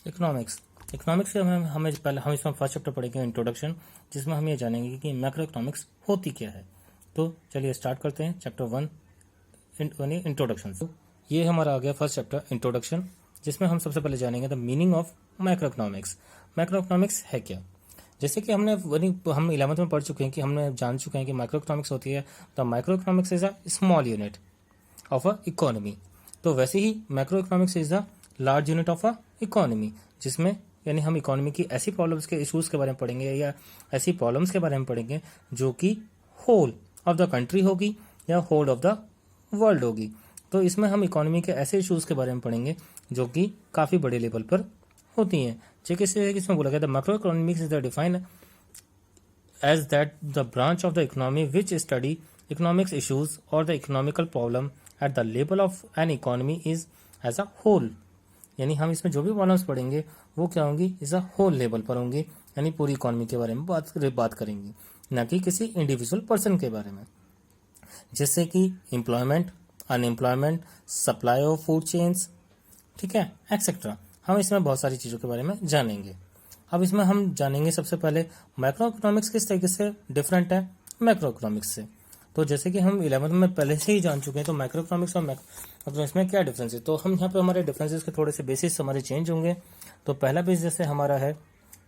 Economics. Economics से हमें पहले हम इसमें फर्स्ट चैप्टर पढ़ेंगे इंट्रोडक्शन, जिसमें हम ये जानेंगे कि मैक्रो इकोनॉमिक्स होती क्या है। तो चलिए स्टार्ट करते हैं चैप्टर 1 इंट्रोडक्शन से। ये हमारा आ गया फर्स्ट चैप्टर इंट्रोडक्शन, जिसमें हम सबसे पहले जानेंगे the meaning of macro economics. Macro economics है क्या। जैसे कि हम 11th में पढ़ चुके हैं कि हमने जान चुके हैं कि माइक्रो इकोनॉमिक्स होती है। The micro economics is a small unit of a economy. तो वैसे ही macro economics is the large unit of a economy, जिसमें यानी हम इकोनॉमी की ऐसी प्रॉब्लम्स के इश्यूज के बारे में पढ़ेंगे या ऐसी प्रॉब्लम्स के बारे में पढ़ेंगे जो कि होल ऑफ द कंट्री होगी या होल ऑफ द वर्ल्ड होगी। तो इसमें हम इकोनॉमी के ऐसे इश्यूज के बारे में पढ़ेंगे जो कि काफी बड़े लेवल पर होती हैं। जैसे इसमें बोला गया the macro economics is the define as that the branch of the economy which study economics issues और the economical problem at the level of an economy is as a whole. यानी हम इसमें जो भी प्रॉब्लम्स पढ़ेंगे वो क्या होंगी, इज अ होल लेवल पर होंगी, यानी पूरी इकोनॉमी के बारे में बात करेंगे, न कि किसी इंडिविजुअल पर्सन के बारे में। जैसे कि employment, unemployment, supply of food chains, ठीक है, एक्सेट्रा। हम इसमें बहुत सारी चीज़ों के बारे में जानेंगे। अब इसमें हम जानेंगे सबसे पहले माइक्रो इकोनॉमिक्स किस तरीके से डिफरेंट है मैक्रो इकोनॉमिक्स से। तो जैसे कि हम 11th में पहले से ही जान चुके हैं, तो माइक्रो इकोनॉमिक्स और इकोनॉमिक्स में क्या डिफरेंस है। तो हम यहाँ पे हमारे डिफरेंसेस के थोड़े से बेसिस हमारे चेंज होंगे। तो पहला बेस जैसे हमारा है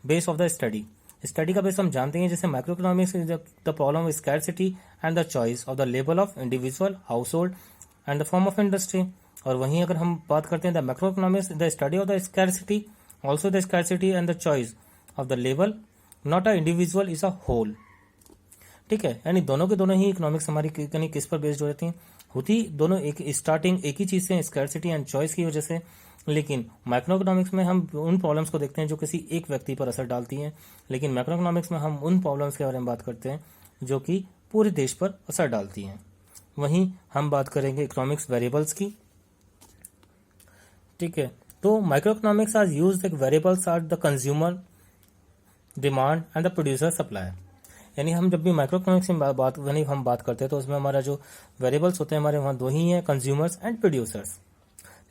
base of the study. Study का बेस हम जानते हैं, जैसे micro economics is the problem of scarcity and the choice of the level of individual, household and the form of industry. और वहीं अगर हम बात करते हैं the macro economics the study of the scarcity, also the scarcity and the choice of the level, not a individual is a whole. ठीक है, यानी दोनों के दोनों ही इकोनॉमिक्स हमारी किस पर बेस्ड हो जाती हैं, होती दोनों एक स्टार्टिंग एक ही चीज से, स्कैरसिटी एंड चॉइस की वजह से। लेकिन माइक्रो इकोनॉमिक्स में हम उन प्रॉब्लम्स को देखते हैं जो किसी एक व्यक्ति पर असर डालती हैं, लेकिन मैक्रो इकोनॉमिक्स में हम उन प्रॉब्लम्स के बारे में बात करते हैं जो कि पूरे देश पर असर डालती हैं। वहीं हम बात करेंगे इकोनॉमिक्स वेरिएबल्स की। ठीक है, तो micro economics are used like variables are the consumer demand and the producer supply. यानी हम जब भी माइक्रो इकोनॉमिक्स में हम बात करते हैं तो उसमें हमारा जो वेरिएबल्स होते हैं हमारे वहाँ दो ही हैं, कंज्यूमर्स एंड प्रोड्यूसर्स।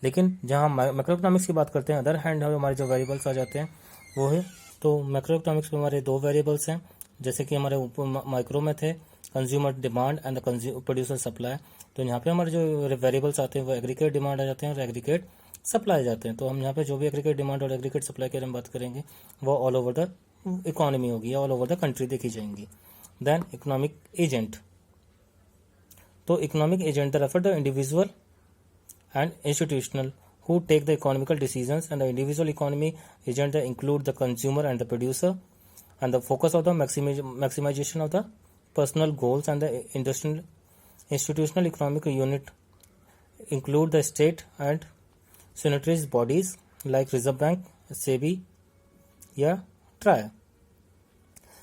लेकिन जहाँ माइक्रो इकोनॉमिक्स की बात करते हैं, अदर हैंड हमारे जो वेरिएबल्स आ जाते हैं वो है, तो माइक्रो इकोनॉमिक्स में हमारे दो वेरिएबल्स हैं, जैसे कि हमारे माइक्रो में थे consumer demand and the producer supply. तो यहाँ पे हमारे जो वेरिएबल्स आते हैं वो एग्रीगेट डिमांड आ जाते हैं और एग्रीगेट सप्लाई जाते हैं। तो हम यहाँ पे जो भी एग्रीगेट डिमांड और एग्रीगेट सप्लाई के बारे में बात करेंगे वो ऑल ओवर द इकोनॉमी होगी या ऑल ओवर द कंट्री देखी जाएंगी। देन इकोनॉमिक एजेंट, तो economic agent the refer the individual and institutional who take the economical decisions, and the individual economy agent that include the consumer and the producer, and the focus of the maximization of the personal goals, and the institutional economic unit include the state and signatories bodies like Reserve Bank, SEBI या try.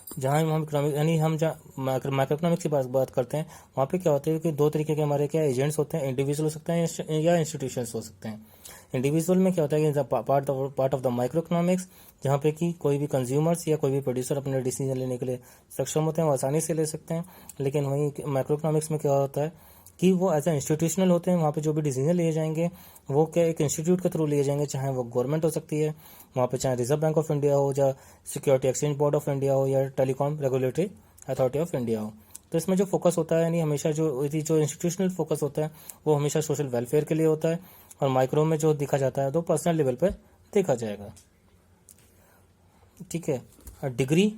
जहाँ हम economic यानी हम जहाँ micro economics की बात करते हैं वहाँ पे क्या होता है कि दो तरीके के हमारे क्या एजेंट्स होते हैं, इंडिविजुअल हो सकते हैं या इंस्टीट्यूशंस हो सकते हैं। इंडिविजुअल में क्या होता है कि part of the micro economics, जहाँ पे कि कोई भी कंज्यूमर्स या कोई भी प्रोड्यूसर अपने डिसीजन लेने के लिए सक्षम होते हैं, वो आसानी से ले सकते हैं। लेकिन वहीं माइक्रो इकोनॉमिक्स में क्या होता है कि वो एज ए इंस्टीट्यूशनल होते हैं, वहाँ पे जो भी डिसीजन लिए जाएंगे वो क्या एक इंस्टीट्यूट के थ्रू लिए जाएंगे, चाहे वो गवर्नमेंट हो सकती है वहाँ पे, चाहे रिजर्व बैंक ऑफ इंडिया हो या security exchange board of India हो या telecom regulatory authority of India हो। तो इसमें जो फोकस होता है यानी हमेशा जो इंस्टीट्यूशनल फोकस होता है वो हमेशा सोशल वेलफेयर के लिए होता है, और माइक्रो में जो दिखा जाता है तो पर्सनल लेवल पर देखा जाएगा। ठीक है, degree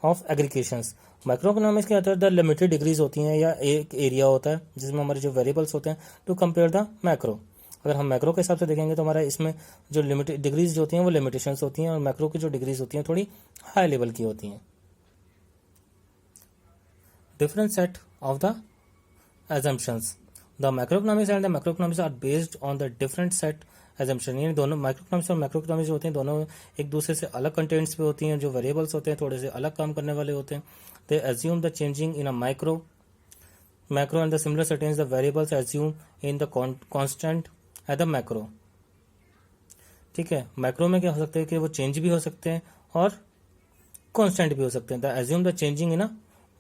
of aggregations, micro economics के अंदर द लिमिटेड डिग्रीज होती हैं या एक एरिया होता है जिसमें हमारे जो वेरिएबल्स होते हैं टू कंपेयर द मैक्रो। अगर हम मैक्रो के हिसाब से देखेंगे तो हमारा इसमें जो लिमिटेड डिग्रीज जो होती हैं वो लिमिटेशंस होती हैं, और मैक्रो की जो डिग्रीज होती हैं थोड़ी हाई लेवल की होती हैं। Different set of the assumptions, the macro economics and the macro economics are based on the different set assumption. यानी दोनों माइक्रो इकोनॉमिक्स और मैक्रो इकोनॉमिक्स होते हैं दोनों एक दूसरे से अलग कंटेंट्स पे होती हैं, जो वेरिएबल्स होते हैं थोड़े से अलग काम करने वाले होते हैं। They assume the changing in a macro and the similar certains the variables assume in the constant at the macro. ठीक है, मैक्रो में क्या हो सकता है कि वो चेंज भी हो सकते हैं और कांस्टेंट भी हो सकते हैं। The assume the changing in a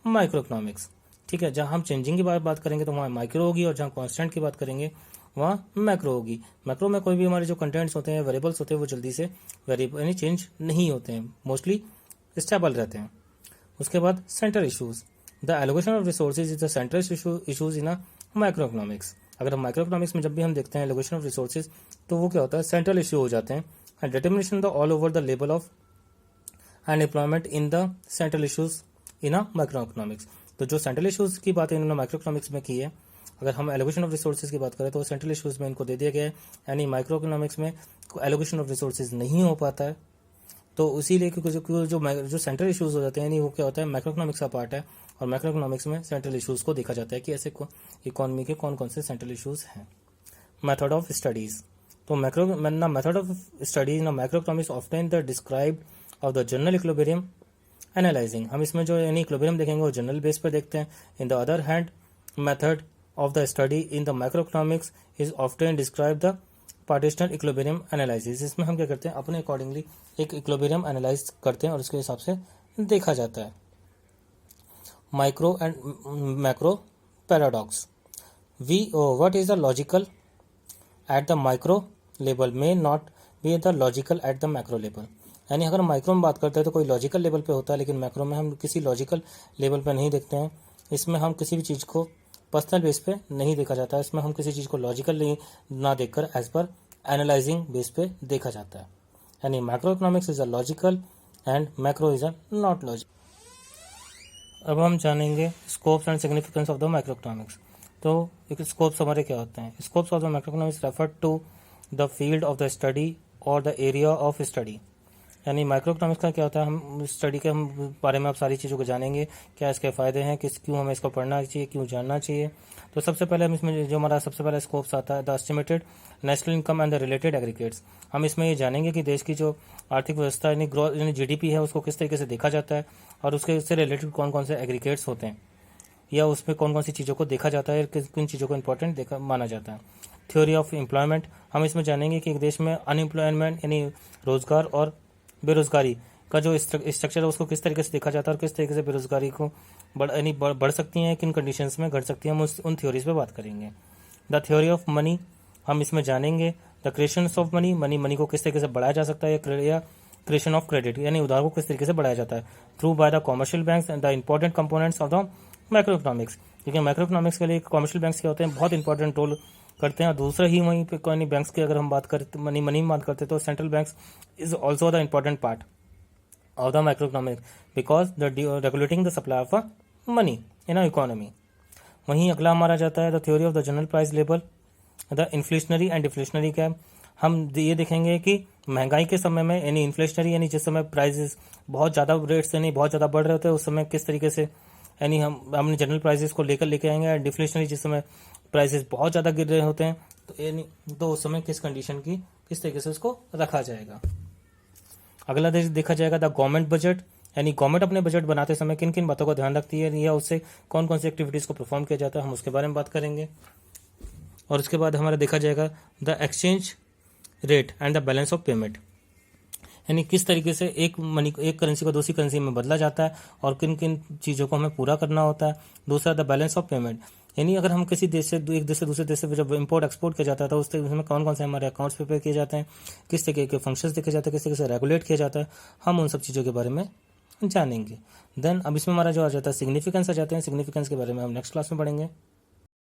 micro economics. ठीक है, जहाँ हम चेंजिंग की बात करेंगे तो वहाँ माइक्रो होगी, और जहाँ कांस्टेंट की बात करेंगे वहाँ मैक्रो होगी। मैक्रो में कोई भी हमारे जो कंटेंट्स होते हैं, वेरिएबल्स होते हैं, वो जल्दी से वेरिएबल यानी चेंज नहीं होते हैं, मोस्टली स्टेबल रहते हैं। उसके बाद central issues, the allocation of resources is the central issues in micro economics. अगर हम माइक्रो इकोनॉमिक्स में जब भी हम देखते हैं एलोकेशन ऑफ रिसोर्सेज, तो वो क्या होता है, सेंट्रल इशू हो जाते हैं। And determination the all over the level of and employment in the central issues in micro economics. तो जो सेंट्रल इशूज की बात इन्होंने माइक्रो इकोनॉमिक्स में की है, अगर हम एलोकेशन ऑफ रिसोर्सेज की बात करें तो सेंट्रल इशूज में इनको दे दिया गया है, यानी माइक्रो इकोनॉमिक्स में एलोकेशन ऑफ रिसोर्सेज नहीं हो पाता है। तो इसीलिए क्योंकि जो सेंट्रल इशूज हो जाते हैं, यानी वो क्या होता है, मैक्रो इकोनॉमिक्स का पार्ट है, और मैक्रो इकोनॉमिक्स में सेंट्रल इशूज को देखा जाता है कि ऐसे इकोनॉमी के कौन कौन से सेंट्रल इशूज हैं। मेथड ऑफ स्टडीज, तो मेथड ऑफ स्टडीज ना micro economics often the described of the general equilibrium analysing. हम इसमें जो यानी इक्विलिब्रियम देखेंगे वो जनरल बेस पर देखते हैं। In the other hand method of the study in the macroeconomics is often described the partitional equilibrium analysis। इसमें हम क्या करते हैं, अपने अकॉर्डिंगली एक इक्विलिब्रियम एनालाइज करते हैं और उसके हिसाब से देखा जाता है। Micro and macro paradox, what is the logical at the micro level may not be the logical eight the macro level. यानी अगर हम माइक्रो में बात करते हैं तो कोई लॉजिकल लेवल पे होता है, लेकिन मैक्रो में हम किसी लॉजिकल लेवल पे नहीं देखते हैं। इसमें हम किसी भी चीज़ को पर्सनल बेस पे नहीं देखा जाता है, इसमें हम किसी चीज़ को लॉजिकल ना देखकर एज पर एनालाइजिंग बेस पे देखा जाता है। यानी macro economics is a logical and macro is a not logical. अब हम जानेंगे scopes and significance of the macro economics. तो स्कोप्स हमारे क्या होते हैं, scopes of the macro economics refer to the field of the study और the area of study. यानी माइक्रो इकोनॉमिक्स का क्या होता है, हम स्टडी के हम बारे में आप सारी चीज़ों को जानेंगे, क्या इसके फ़ायदे हैं, क्यों हमें इसको पढ़ना चाहिए, क्यों जानना चाहिए। तो सबसे पहले हम इसमें जो हमारा सबसे पहला स्कोप्स आता है, the estimated national income and the related aggregates. हम इसमें ये जानेंगे कि देश की जो आर्थिक व्यवस्था यानी ग्रोथ यानी जीडीपी है, उसको किस तरीके से देखा जाता है और उसके इससे रिलेटेड कौन कौन से एग्रीगेट्स होते हैं, या उसमें कौन कौन सी चीज़ों को देखा जाता है, किन चीज़ों को इंपॉर्टेंट माना जाता है। थ्योरी ऑफ एम्प्लॉयमेंट, हम इसमें जानेंगे कि देश में अनएम्प्लॉयमेंट यानी रोजगार और बेरोजगारी का जो स्ट्रक्चर है उसको किस तरीके से देखा जाता है और किस तरीके से बेरोजगारी को बढ़ सकती हैं, किन कंडीशंस में घट सकती हैं, हम उन थ्योरीज पे बात करेंगे। द थ्योरी ऑफ मनी, हम इसमें जानेंगे द क्रिएशन ऑफ मनी को किस तरीके से बढ़ाया जा सकता है, या क्रिएशन ऑफ क्रेडिट यानी उधार को किस तरीके से बढ़ाया जाता है through by the commercial banks and the important components of the micro economics. क्योंकि माइक्रो इकोनॉमिक्स के लिए कॉमर्शियल बैंक्स क्या होते हैं, बहुत इंपॉर्टेंट रोल करते हैं। और दूसरा ही वहीं पे कोई बैंक्स की अगर हम बात करते मनी में बात करते हैं तो central banks is also the important part of the macroeconomics because the regulating the supply of money in our economy। वहीं अगला हमारा जाता है the theory of the general price level, the inflationary and deflationary gap. हम ये देखेंगे कि महंगाई के समय में यानी इन्फ्लेशनरी यानी जिस समय प्राइजेस बहुत ज़्यादा रेट्स यानी बहुत ज़्यादा बढ़ रहे होते हैं उस समय किस तरीके से यानी हम अपने जनरल प्राइजेस को लेके आएंगे। डिफ्लेशनरी जिस समय प्राइजेस बहुत ज़्यादा गिर रहे होते हैं तो यानी तो उस समय किस कंडीशन की किस तरीके से उसको रखा जाएगा। अगला देखा जाएगा द गवर्नमेंट बजट, यानी गवर्नमेंट अपने बजट बनाते समय किन किन बातों का ध्यान रखती है या उससे कौन कौन सी एक्टिविटीज़ को परफॉर्म किया जाता है, हम उसके बारे में बात करेंगे। और उसके बाद हमारा देखा जाएगा the exchange rate and the balance of payment, यानी किस तरीके से एक करेंसी को दूसरी करेंसी में बदला जाता है और किन किन चीज़ों को हमें पूरा करना होता है। दूसरा द बैलेंस ऑफ पेमेंट, यानी अगर हम किसी देश से एक देश से दूसरे देश से जब इम्पोर्ट एक्सपोर्ट किया जाता है तो उसमें कौन कौन से हमारे अकाउंट्स पे किए जाते हैं, किस तरीके के फंक्शंस देखे जाते हैं, किस तरीके से रेगुलेट किया जाता है, हम उन सब चीज़ों के बारे में जानेंगे। देन अब इसमें हमारा जो आ जाता है सिग्निफिकेंस आ जाते हैं, सिग्निफिकेंस के बारे में हम नेक्स्ट क्लास में पढ़ेंगे।